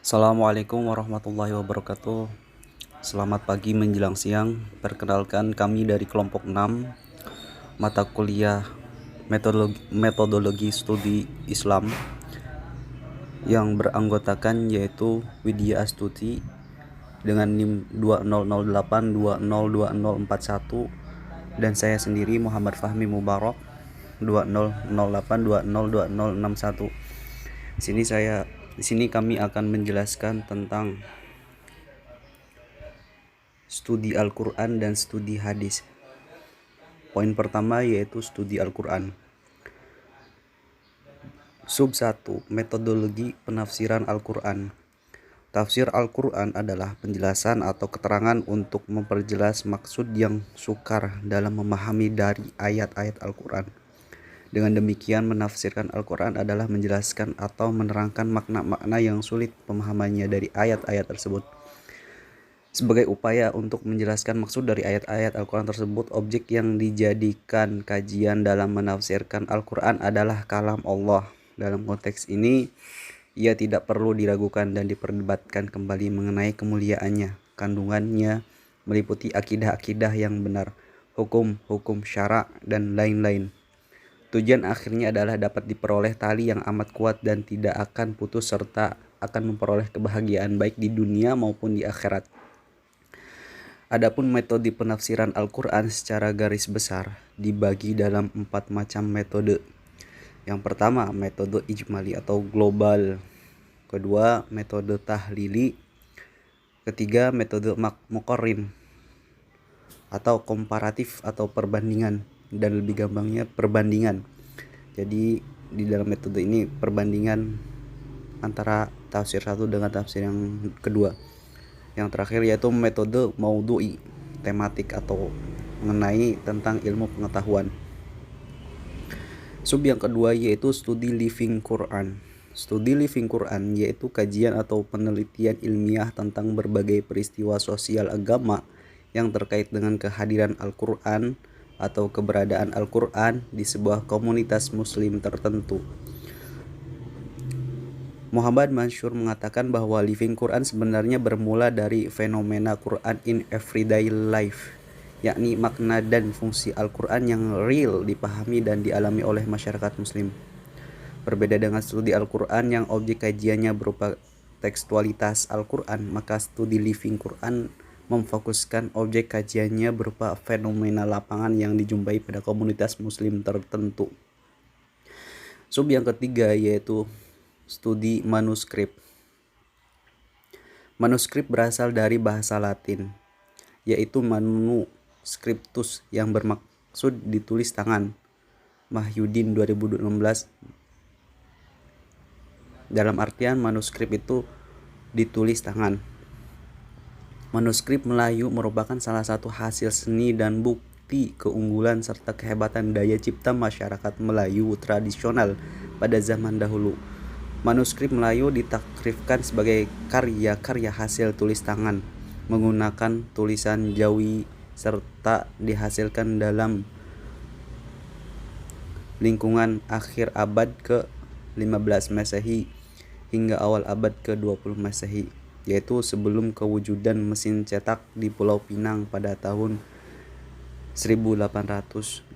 Assalamualaikum warahmatullahi wabarakatuh. Selamat pagi menjelang siang. Perkenalkan kami dari kelompok 6 mata kuliah metodologi studi Islam yang beranggotakan yaitu Widya Astuti dengan NIM 2008202041 dan saya sendiri Muhammad Fahmi Mubarak 2008202061. Di sini kami akan menjelaskan tentang studi Al-Quran dan studi hadis. Poin pertama yaitu studi Al-Quran. Sub 1. Metodologi penafsiran Al-Quran. Tafsir Al-Quran adalah penjelasan atau keterangan untuk memperjelas maksud yang sukar dalam memahami dari ayat-ayat Al-Quran. Dengan demikian, menafsirkan Al-Quran adalah menjelaskan atau menerangkan makna-makna yang sulit pemahamannya dari ayat-ayat tersebut. Sebagai upaya untuk menjelaskan maksud dari ayat-ayat Al-Quran tersebut, objek yang dijadikan kajian dalam menafsirkan Al-Quran adalah kalam Allah. Dalam konteks ini, ia tidak perlu diragukan dan diperdebatkan kembali mengenai kemuliaannya, kandungannya, meliputi akidah-akidah yang benar, hukum-hukum syara, dan lain-lain. Tujuan akhirnya adalah dapat diperoleh tali yang amat kuat dan tidak akan putus serta akan memperoleh kebahagiaan baik di dunia maupun di akhirat. Adapun metode penafsiran Al-Quran secara garis besar dibagi dalam 4 macam metode. Yang pertama, metode ijmali atau global. Kedua, metode tahlili. Ketiga, metode muqarrin atau komparatif atau perbandingan, dan lebih gampangnya perbandingan. Jadi di dalam metode ini perbandingan antara tafsir satu dengan tafsir yang kedua. Yang terakhir yaitu metode maudhu'i, tematik atau mengenai tentang ilmu pengetahuan. Sub yang kedua yaitu studi living Quran. Studi living Quran yaitu kajian atau penelitian ilmiah tentang berbagai peristiwa sosial agama yang terkait dengan kehadiran Al-Quran atau keberadaan Al-Quran di sebuah komunitas muslim tertentu. Muhammad Mansur mengatakan bahwa living Quran sebenarnya bermula dari fenomena Quran in everyday life, yakni makna dan fungsi Al-Quran yang real dipahami dan dialami oleh masyarakat muslim. Berbeda dengan studi Al-Quran yang objek kajiannya berupa tekstualitas Al-Quran, maka studi living Quran memfokuskan objek kajiannya berupa fenomena lapangan yang dijumpai pada komunitas muslim tertentu. Sub yang ketiga yaitu studi manuskrip. Manuskrip berasal dari bahasa Latin, yaitu manuscriptus yang bermaksud ditulis tangan. Mahyudin 2016. Dalam artian manuskrip itu ditulis tangan. Manuskrip Melayu merupakan salah satu hasil seni dan bukti keunggulan serta kehebatan daya cipta masyarakat Melayu tradisional pada zaman dahulu. Manuskrip Melayu ditakrifkan sebagai karya-karya hasil tulis tangan menggunakan tulisan Jawi serta dihasilkan dalam lingkungan akhir abad ke-15 Masehi hingga awal abad ke-20 Masehi, yaitu sebelum kewujudan mesin cetak di Pulau Pinang pada tahun 1806.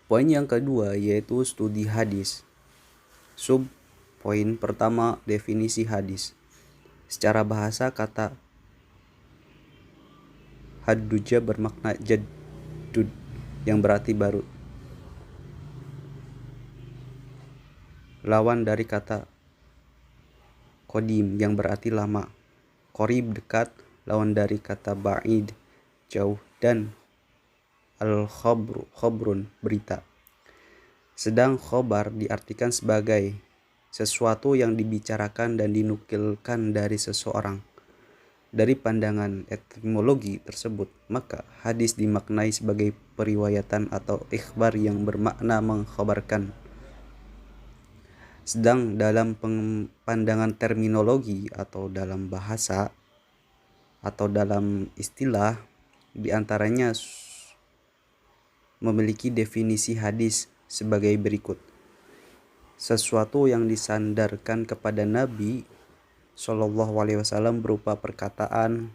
Poin yang kedua yaitu studi hadis. Sub poin pertama, definisi hadis. Secara bahasa, kata hadduja bermakna jaddud yang berarti baru. Lawan dari kata qadim yang berarti lama. Qorib dekat, lawan dari kata ba'id jauh, dan al-khobrun berita. Sedang khobar diartikan sebagai sesuatu yang dibicarakan dan dinukilkan dari seseorang. Dari pandangan etimologi tersebut, maka hadis dimaknai sebagai periwayatan atau ikhbar yang bermakna mengkhabarkan. Sedang dalam pandangan terminologi atau dalam bahasa atau dalam istilah, diantaranya memiliki definisi hadis sebagai berikut. sesuatu yang disandarkan kepada Nabi Shallallahu Alaihi Wasallam berupa perkataan,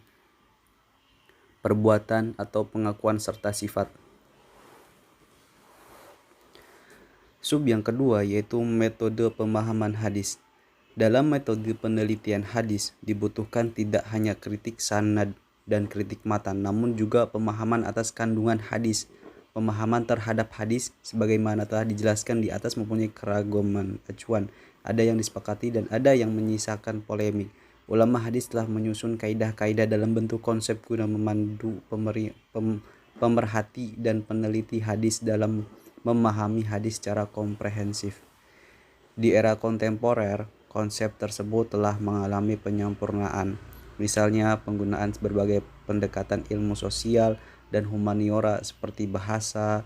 perbuatan, atau pengakuan serta sifat. Sub yang kedua yaitu metode pemahaman hadis. Dalam metode penelitian hadis dibutuhkan tidak hanya kritik sanad dan kritik matan, namun juga pemahaman atas kandungan hadis. Pemahaman terhadap hadis sebagaimana telah dijelaskan di atas mempunyai keragaman acuan. Ada yang disepakati dan ada yang menyisakan polemik. Ulama hadis telah menyusun kaidah-kaidah dalam bentuk konsep guna memandu pemerhati dan peneliti hadis dalam memahami hadis secara komprehensif. Di era kontemporer, konsep tersebut telah mengalami penyempurnaan. Misalnya penggunaan berbagai pendekatan ilmu sosial dan humaniora seperti bahasa,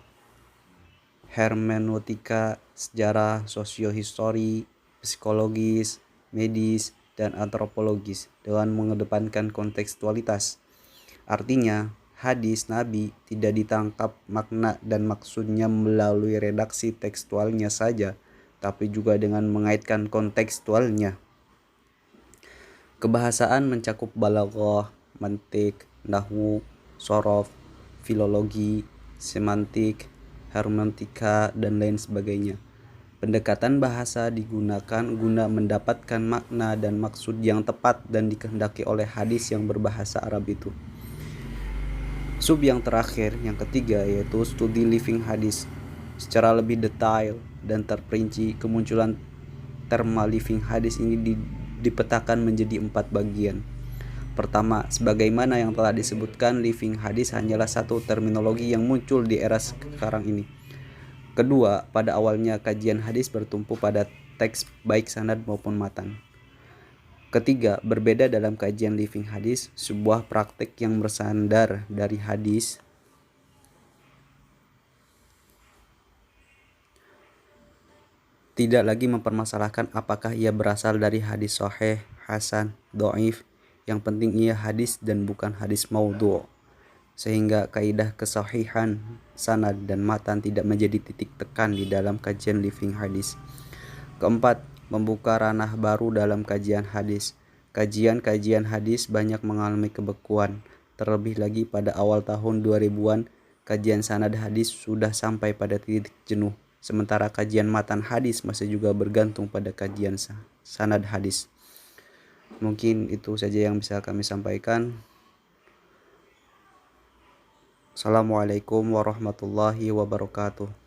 hermeneutika, sejarah, sosiohistori, psikologis, medis, dan antropologis dengan mengedepankan kontekstualitas. Artinya, hadis Nabi tidak ditangkap makna dan maksudnya melalui redaksi tekstualnya saja, tapi juga dengan mengaitkan kontekstualnya. Kebahasaan mencakup balaghah, mantik, nahwu, sorof, filologi, semantik, hermeneutika, dan lain sebagainya. Pendekatan bahasa digunakan guna mendapatkan makna dan maksud yang tepat dan dikehendaki oleh hadis yang berbahasa Arab itu. Sub yang terakhir, yang ketiga, yaitu studi living hadis. Secara lebih detail dan terperinci, kemunculan terma living hadis ini dipetakan menjadi 4 bagian. Pertama, sebagaimana yang telah disebutkan, living hadis hanyalah satu terminologi yang muncul di era sekarang ini. Kedua, pada awalnya kajian hadis bertumpu pada teks baik sanad maupun matan. Ketiga, berbeda dalam kajian living hadis, sebuah praktek yang bersandar dari hadis tidak lagi mempermasalahkan apakah ia berasal dari hadis sahih, hasan, dhaif. Yang penting ia hadis dan bukan hadis maudhu'. Sehingga kaidah kesahihan sanad dan matan tidak menjadi titik tekan di dalam kajian living hadis. Keempat, membuka ranah baru dalam kajian hadis. Kajian-kajian hadis banyak mengalami kebekuan. Terlebih lagi pada awal tahun 2000-an, kajian sanad hadis sudah sampai pada titik jenuh. Sementara kajian matan hadis masih juga bergantung pada kajian sanad hadis. Mungkin itu saja yang bisa kami sampaikan. Assalamualaikum warahmatullahi wabarakatuh.